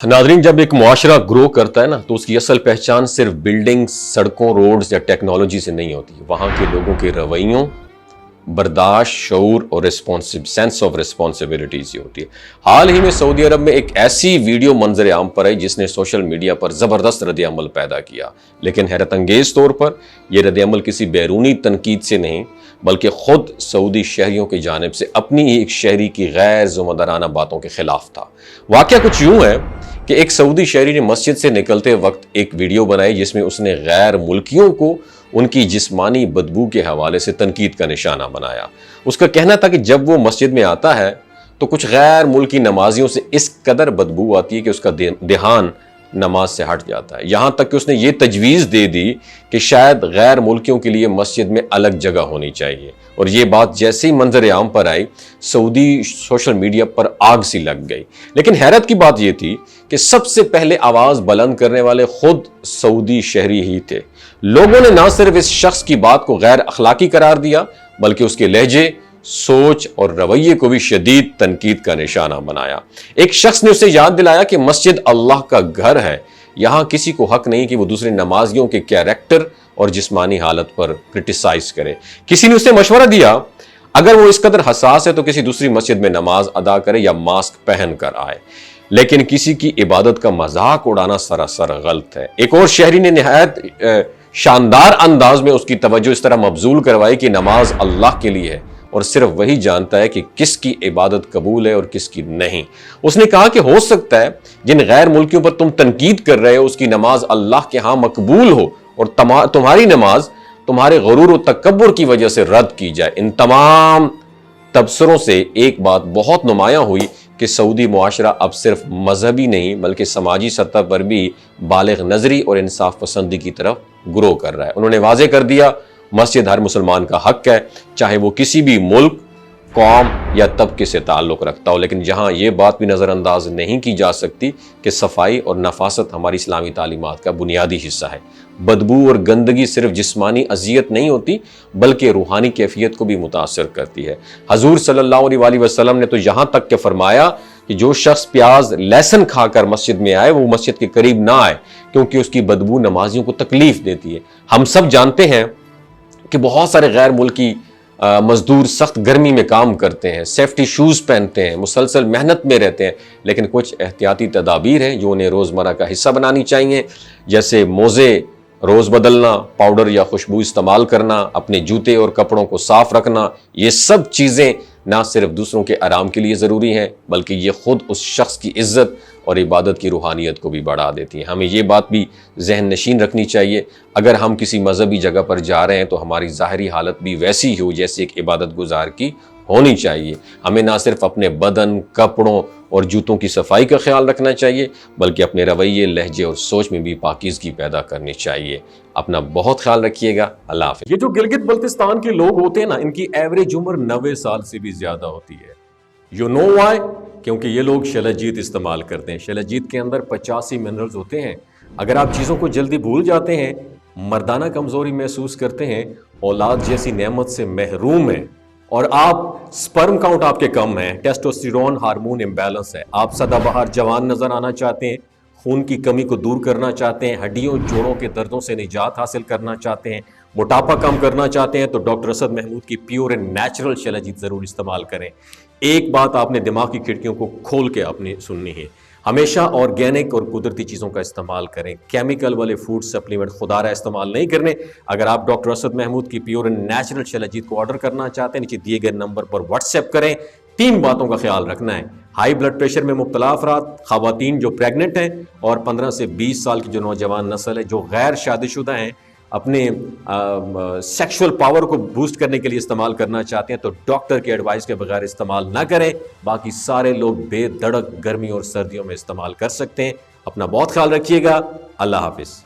Nadreen, जब एक मुआशरा grow करता है ना तो उसकी असल पहचान सिर्फ बिल्डिंग्स, सड़कों, रोड्स या टेक्नोलॉजी से नहीं होती। वहाँ के लोगों के रवैयों, बर्दाश्त, शऊर और सेंस ऑफ रिस्पॉन्सिबिलिटी से होती है। हाल ही में सऊदी अरब में एक ऐसी वीडियो मंजर आम पर आई जिसने सोशल मीडिया पर ज़बरदस्त रद्द-ए-अमल पैदा किया, लेकिन हैरत अंगेज तौर पर यह रद्द-ए-अमल किसी बैरूनी तनकीद से नहीं बल्कि खुद सऊदी शहरियों की जानिब से अपनी ही एक शहरी की गैर ज़िम्मेदाराना बातों के खिलाफ था। वाक़या कुछ यूँ है कि एक सऊदी शहरी ने मस्जिद से निकलते वक्त एक वीडियो बनाई जिसमें उसने गैर मुल्कियों को उनकी जिस्मानी बदबू के हवाले से तनकीद का निशाना बनाया। उसका कहना था कि जब वो मस्जिद में आता है तो कुछ गैर मुल्की नमाजियों से इस कदर बदबू आती है कि उसका ध्यान नमाज से हट जाता है। यहाँ तक कि उसने ये तजवीज़ दे दी कि शायद गैर मुल्कियों के लिए मस्जिद में अलग जगह होनी चाहिए, और ये बात जैसे ही मंजर आम पर आई सऊदी सोशल मीडिया पर आग सी लग गई। लेकिन हैरत की बात ये थी कि सबसे पहले आवाज़ बुलंद करने वाले खुद सऊदी शहरी ही थे। लोगों ने ना सिर्फ इस शख्स की बात को गैर अखलाकी करार दिया बल्कि उसके लहजे, सोच और रवैये को भी शदीद तनकीद का निशाना बनाया। एक शख्स ने उसे याद दिलाया कि मस्जिद अल्लाह का घर है, यहाँ किसी को हक नहीं कि वो दूसरे नमाजियों के कैरेक्टर और जिस्मानी हालत पर क्रिटिसाइज करे। किसी ने उसे मशवरा दिया अगर वो इस कदर हसास है तो किसी दूसरी मस्जिद में नमाज अदा करे या मास्क पहन कर आए, लेकिन किसी की इबादत का मजाक उड़ाना सरासर गलत है। एक और शहरी ने निहायत शानदार अंदाज में उसकी तवज्जो इस तरह मबजूल करवाई कि नमाज अल्लाह के लिए है और सिर्फ वही जानता है कि किसकी इबादत कबूल है और किसकी नहीं। उसने कहा कि हो सकता है जिन गैर मुल्कियों पर तुम तनकीद कर रहे हो उसकी नमाज अल्लाह के यहाँ मकबूल हो और तुम्हारी नमाज तुम्हारे गुरूर और तकब्बुर की वजह से रद्द की जाए। इन तमाम तबसरों से एक बात बहुत नुमायां हुई कि सऊदी मुआशरा अब सिर्फ मजहबी नहीं बल्कि समाजी सतह पर भी बालिग नजरी और इंसाफ पसंदी की तरफ ग्रो कर रहा है। उन्होंने वाजे कर दिया मस्जिद हर मुसलमान का हक है, चाहे वो किसी भी मुल्क, कौम या तबके से ताल्लुक़ रखता हो। लेकिन जहाँ ये बात भी नज़रअंदाज नहीं की जा सकती कि सफाई और नफासत हमारी इस्लामी तालीमात का बुनियादी हिस्सा है। बदबू और गंदगी सिर्फ जिस्मानी अजियत नहीं होती बल्कि रूहानी कैफियत को भी मुतासर करती है। हजूर सल्लल्लाहु अलैहि वसल्लम ने तो यहाँ तक के फरमाया कि जो शख्स प्याज लहसुन खाकर मस्जिद में आए वो मस्जिद के करीब ना आए क्योंकि उसकी बदबू नमाजियों को तकलीफ देती है। हम सब जानते हैं कि बहुत सारे गैर मुल्की मजदूर सख्त गर्मी में काम करते हैं, सेफ्टी शूज़ पहनते हैं, मुसलसल मेहनत में रहते हैं, लेकिन कुछ एहतियाती तदाबीर हैं जो उन्हें रोज़मर्रा का हिस्सा बनानी चाहिए, जैसे मोज़े रोज़ बदलना, पाउडर या खुशबू इस्तेमाल करना, अपने जूते और कपड़ों को साफ रखना। ये सब चीज़ें ना सिर्फ दूसरों के आराम के लिए ज़रूरी हैं बल्कि ये खुद उस शख्स की इज़्ज़त और इबादत की रूहानियत को भी बढ़ा देती है। हमें ये बात भी जहन नशीन रखनी चाहिए, अगर हम किसी मजहबी जगह पर जा रहे हैं तो हमारी ज़ाहरी हालत भी वैसी ही हो जैसे एक इबादत गुजार की होनी चाहिए। हमें ना सिर्फ अपने बदन, कपड़ों और जूतों की सफाई का ख्याल रखना चाहिए बल्कि अपने रवैये, लहजे और सोच में भी पाकीज़गी पैदा करनी चाहिए। अपना बहुत ख्याल रखिएगा। अल्लाह हाफ़िज़। ये जो गिलगित बल्तिस्तान के लोग होते हैं ना, इनकी एवरेज उम्र 90 साल से भी ज्यादा होती है। You know why? क्योंकि ये लोग शलजीत इस्तेमाल करते हैं। शलजीत के अंदर 85 मिनरल्स होते हैं। अगर आप चीज़ों को जल्दी भूल जाते हैं, मर्दाना कमज़ोरी महसूस करते हैं, औलाद जैसी नेमत से महरूम हैं और आप स्पर्म काउंट आपके कम है, टेस्टोस्टेरोन हार्मोन इम्बैलेंस है, आप सदाबहार जवान नज़र आना चाहते हैं, खून की कमी को दूर करना चाहते हैं, हड्डियों जोड़ों के दर्दों से निजात हासिल करना चाहते हैं, मोटापा कम करना चाहते हैं तो डॉक्टर असद महमूद की प्योर एंड नेचुरल शलजीत ज़रूर इस्तेमाल करें। एक बात आपने दिमाग की खिड़कियों को खोल के अपनी सुननी है, हमेशा ऑर्गेनिक और कुदरती चीज़ों का इस्तेमाल करें। केमिकल वाले फूड सप्लीमेंट खुदारा इस्तेमाल नहीं करने। अगर आप डॉक्टर असद महमूद की प्योर एंड नेचुरल शलजीत को ऑर्डर करना चाहते हैं, नीचे दिए गए नंबर पर व्हाट्सएप करें। 3 बातों का ख्याल रखना है, हाई ब्लड प्रेशर में मुब्तला अफराद, खवातीन जो प्रेग्नेंट हैं और 15 से 20 साल की जो नौजवान नस्ल है जो गैर शादीशुदा हैं, अपने सेक्सुअल पावर को बूस्ट करने के लिए इस्तेमाल करना चाहते हैं तो डॉक्टर के एडवाइस के बगैर इस्तेमाल ना करें। बाकी सारे लोग बेधड़क गर्मी और सर्दियों में इस्तेमाल कर सकते हैं। अपना बहुत ख्याल रखिएगा। अल्लाह हाफिज़।